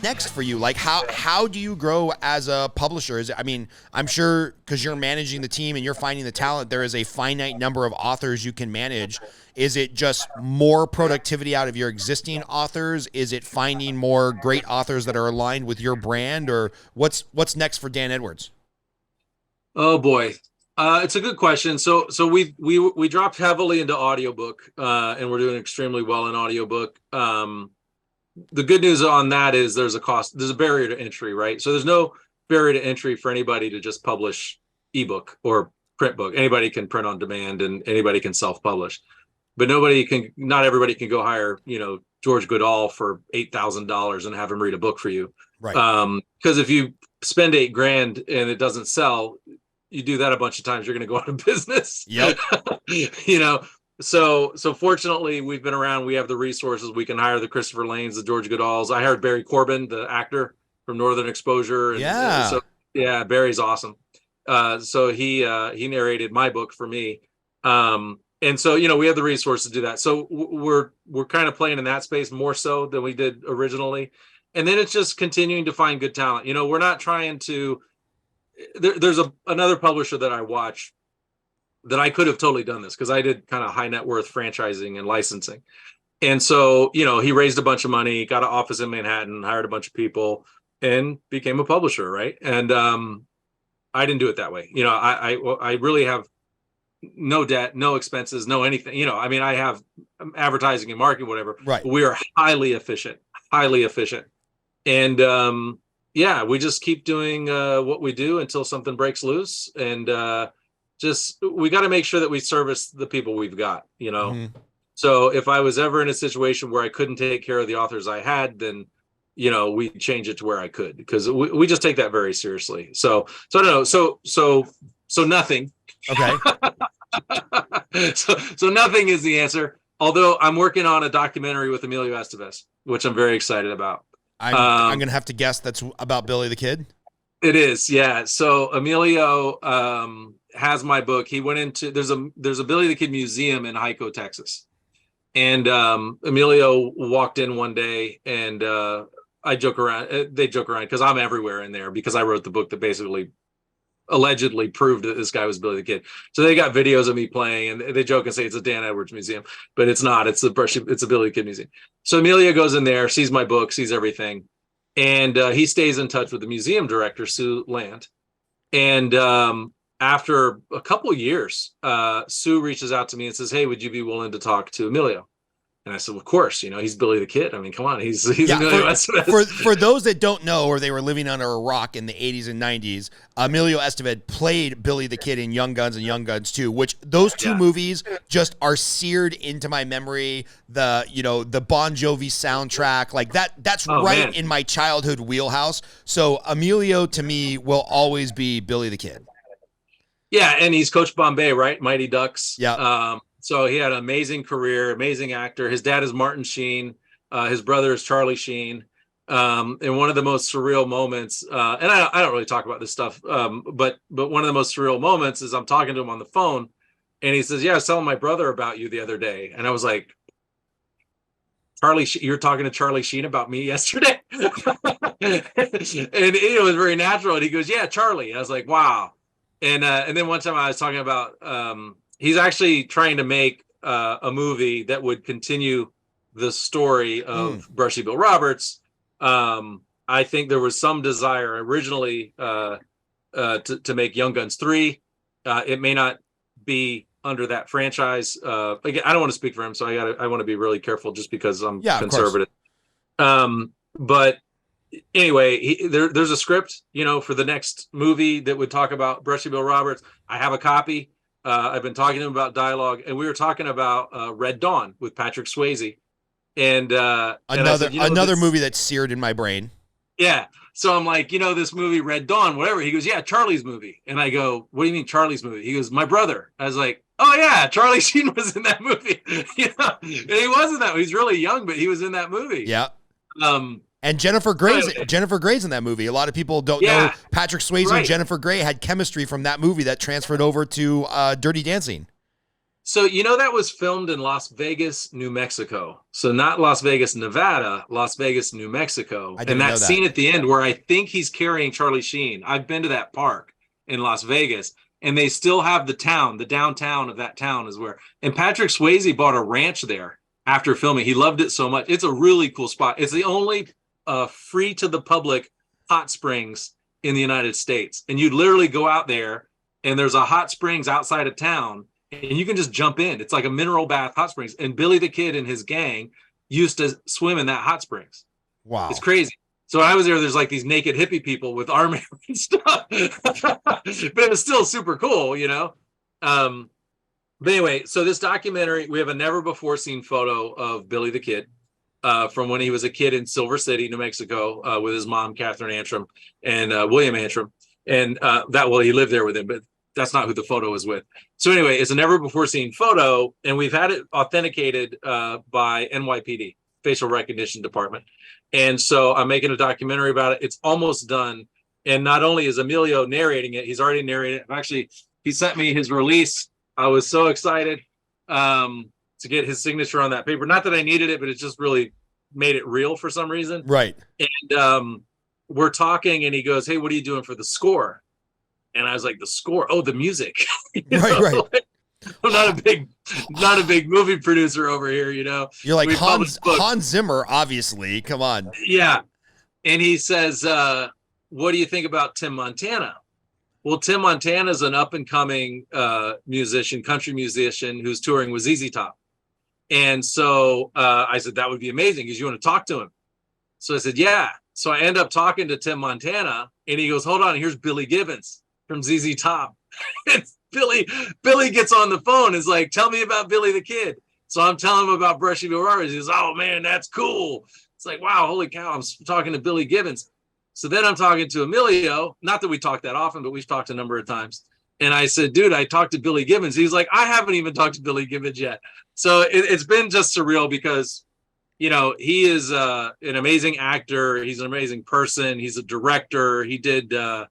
next for you? Like, how do you grow as a publisher? I mean, I'm sure because you're managing the team and you're finding the talent, there is a finite number of authors you can manage. Is it just more productivity out of your existing authors? Is it finding more great authors that are aligned with your brand, or what's next for Dan Edwards? Oh boy. It's a good question. So we dropped heavily into audiobook, and we're doing extremely well in audiobook. The good news on that is there's a barrier to entry, right? So there's no barrier to entry for anybody to just publish ebook or print book. Anybody can print on demand and anybody can self-publish, but not everybody can go hire, George Goodall for $8,000 and have him read a book for you. Right. Because if you spend $8,000 and it doesn't sell, you do that a bunch of times, you're going to go out of business. Yep. So fortunately we've been around. We have the resources. We can hire the Christopher Lanes, the George Goodalls. I hired Barry Corbin, the actor from Northern Exposure. And Barry's awesome. So he narrated my book for me. And so, we have the resources to do that. So we're kind of playing in that space more so than we did originally. And then it's just continuing to find good talent. We're not trying to, there's another publisher that I watch that I could have totally done this because I did kind of high net worth franchising and licensing. And so, he raised a bunch of money, got an office in Manhattan, hired a bunch of people, and became a publisher, right? And I didn't do it that way. I really have no debt, no expenses, no anything. I have advertising and marketing, whatever. Right. We are highly efficient. And we just keep doing what we do until something breaks loose. And we got to make sure that we service the people we've got, Mm-hmm. So if I was ever in a situation where I couldn't take care of the authors I had, then, we change it to where I could, because we just take that very seriously. So I don't know. So nothing. Okay. so nothing is the answer. Although I'm working on a documentary with Emilio Estevez, which I'm very excited about. I'm going to have to guess that's about Billy the Kid. It is. Yeah. So Emilio has my book. He went into, there's a Billy the Kid museum in Hyco, Texas. And Emilio walked in one day and they joke around because I'm everywhere in there because I wrote the book that basically allegedly proved that this guy was Billy the Kid. So they got videos of me playing and they joke and say it's a Dan Edwards museum, but it's not. It's a Billy the Kid museum. So Emilio goes in there, sees my book, sees everything. And he stays in touch with the museum director, Sue Land. And after a couple of years, Sue reaches out to me and says, "Hey, would you be willing to talk to Emilio?" And I said, "Of course, he's Billy the Kid. I mean, come on, he's Emilio Estevez." For those that don't know, or they were living under a rock in the 80s and 90s, Emilio Estevez played Billy the Kid in Young Guns and Young Guns 2, which those two movies just are seared into my memory. The Bon Jovi soundtrack, like that's in my childhood wheelhouse. So Emilio to me will always be Billy the Kid. Yeah, and he's Coach Bombay, right? Mighty Ducks. Yeah. So he had an amazing career, amazing actor. His dad is Martin Sheen. His brother is Charlie Sheen. And one of the most surreal moments, and I don't really talk about this stuff, but one of the most surreal moments is I'm talking to him on the phone, and he says, "Yeah, I was telling my brother about you the other day." And I was like, "You're talking to Charlie Sheen about me yesterday?" And it was very natural. And he goes, "Yeah, Charlie." I was like, "Wow." And then one time I was talking about, he's actually trying to make a movie that would continue the story of Brushy Bill Roberts. I think there was some desire originally to make Young Guns 3. It may not be under that franchise. Again, I don't want to speak for him, so I want to be really careful just because I'm conservative. But anyway, there's a script, for the next movie that would talk about Brushy Bill Roberts. I have a copy. I've been talking to him about dialogue, and we were talking about Red Dawn with Patrick Swayze, and another movie that's seared in my brain. Yeah. So I'm like, this movie Red Dawn, whatever. He goes, "Yeah, Charlie's movie." And I go, "What do you mean Charlie's movie?" He goes, "My brother." I was like, "Oh yeah, Charlie Sheen was in that movie." And he was in that. He's really young, but he was in that movie. Yeah. And Jennifer Grey's in that movie. A lot of people don't know Patrick Swayze and Jennifer Grey had chemistry from that movie that transferred over to Dirty Dancing. So, that was filmed in Las Vegas, New Mexico. So not Las Vegas, Nevada, Las Vegas, New Mexico. I And didn't know that that. scene at the end where I think he's carrying Charlie Sheen. I've been to that park in Las Vegas, and they still have the downtown of that town is where. And Patrick Swayze bought a ranch there after filming. He loved it so much. It's a really cool spot. It's the only free to the public hot springs in the United States. And you'd literally go out there, and there's a hot springs outside of town, and you can just jump in. It's like a mineral bath hot springs. And Billy the Kid and his gang used to swim in that hot springs. Wow. It's crazy. So I was there's like these naked hippie people with arm hair and stuff. But it was still super cool, But anyway, so this documentary, we have a never before seen photo of Billy the Kid from when he was a kid in Silver City, New Mexico, with his mom, Catherine Antrim, and William Antrim. And he lived there with him, but that's not who the photo is with. So anyway, it's a never before seen photo, and we've had it authenticated by NYPD, Facial Recognition Department. And so I'm making a documentary about it. It's almost done. And not only is Emilio narrating it, he's already narrated it. Actually, he sent me his release. I was so excited to get his signature on that paper. Not that I needed it, but it just really made it real for some reason. Right. And we're talking, and he goes, "Hey, what are you doing for the score?" And I was like, "The score? Oh, the music." Right. Like, I'm not a big movie producer over here, You're like Hans Zimmer, obviously. Come on. Yeah. And he says, "What do you think about Tim Montana?" Well, Tim Montana is an up and coming musician, country musician who's touring with ZZ Top. And so I said, that would be amazing because you want to talk to him. So I said, yeah. So I end up talking to Tim Montana, and he goes, "Hold on, here's Billy Gibbons from ZZ Top." And Billy gets on the phone and is like, "Tell me about Billy the Kid." So I'm telling him about Brushville Robbers. He goes, "Oh man, that's cool." It's like, wow, holy cow, I'm talking to Billy Gibbons. So then I'm talking to Emilio, not that we talk that often, but we've talked a number of times. And I said, "Dude, I talked to Billy Gibbons." He's like, "I haven't even talked to Billy Gibbons yet." So it's been just surreal because, he is an amazing actor. He's an amazing person. He's a director. He did a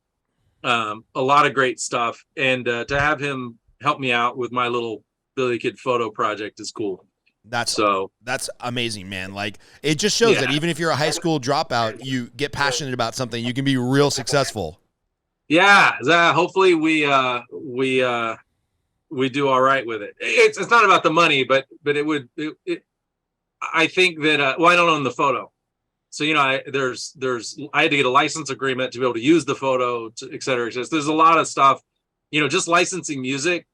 lot of great stuff. And to have him help me out with my little Billy Kid photo project is cool. That's amazing, man. Like, it just shows that even if you're a high school dropout, you get passionate about something, you can be real successful. Yeah. Hopefully we do all right with it. It's not about the money, but I think that, I don't own the photo. So, I had to get a license agreement to be able to use the photo, et cetera. There's a lot of stuff, just licensing music.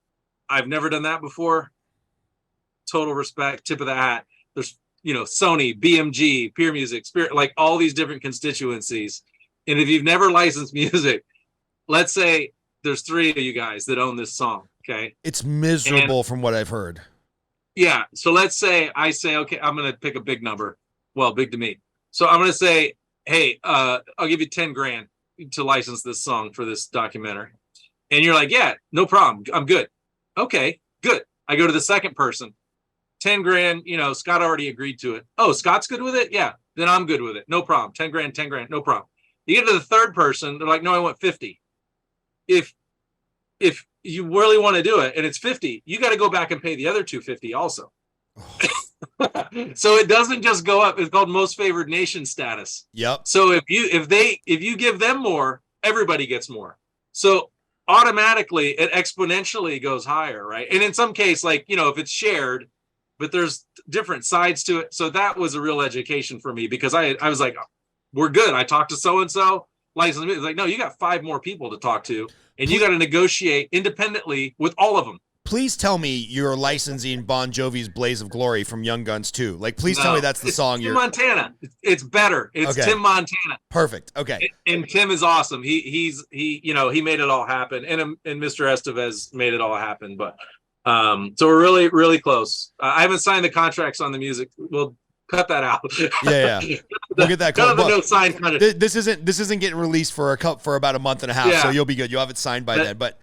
I've never done that before. Total respect, tip of the hat. There's, Sony, BMG, Peer Music, Spirit, like all these different constituencies. And if you've never licensed music, let's say there's 3 of you guys that own this song. Okay. It's miserable from what I've heard. Yeah. So let's say I say, okay, I'm going to pick a big number. Well, big to me. So I'm going to say, hey, I'll give you 10 grand to license this song for this documentary. And you're like, yeah, no problem. I'm good. Okay, good. I go to the second person. 10 grand, Scott already agreed to it. Oh, Scott's good with it? Yeah. Then I'm good with it. No problem. 10 grand, no problem. You get to the third person, they're like, no, I want 50. If you really want to do it and it's 50, you got to go back and pay the other 250 also. So it doesn't just go up. It's called most favored nation status. Yep. So if you give them more, everybody gets more. So automatically it exponentially goes higher, right? And in some case, like, if it's shared, but there's different sides to it. So that was a real education for me because I was like, we're good. I talked to so-and-so, license. It's like, no, you got 5 more people to talk to, and you got to negotiate independently with all of them. Please tell me you're licensing Bon Jovi's Blaze of Glory from Young Guns too. Like, please tell me that's the song Tim Montana. It's better. It's okay. Tim Montana. Perfect. Okay. And Tim is awesome. He made it all happen. And Mr. Estevez made it all happen. But so we're really, really close. I haven't signed the contracts on the music. We'll cut that out. Yeah. We'll get that. No signed contract. This isn't getting released for about a month and a half. Yeah. So you'll be good. You'll have it signed by then. But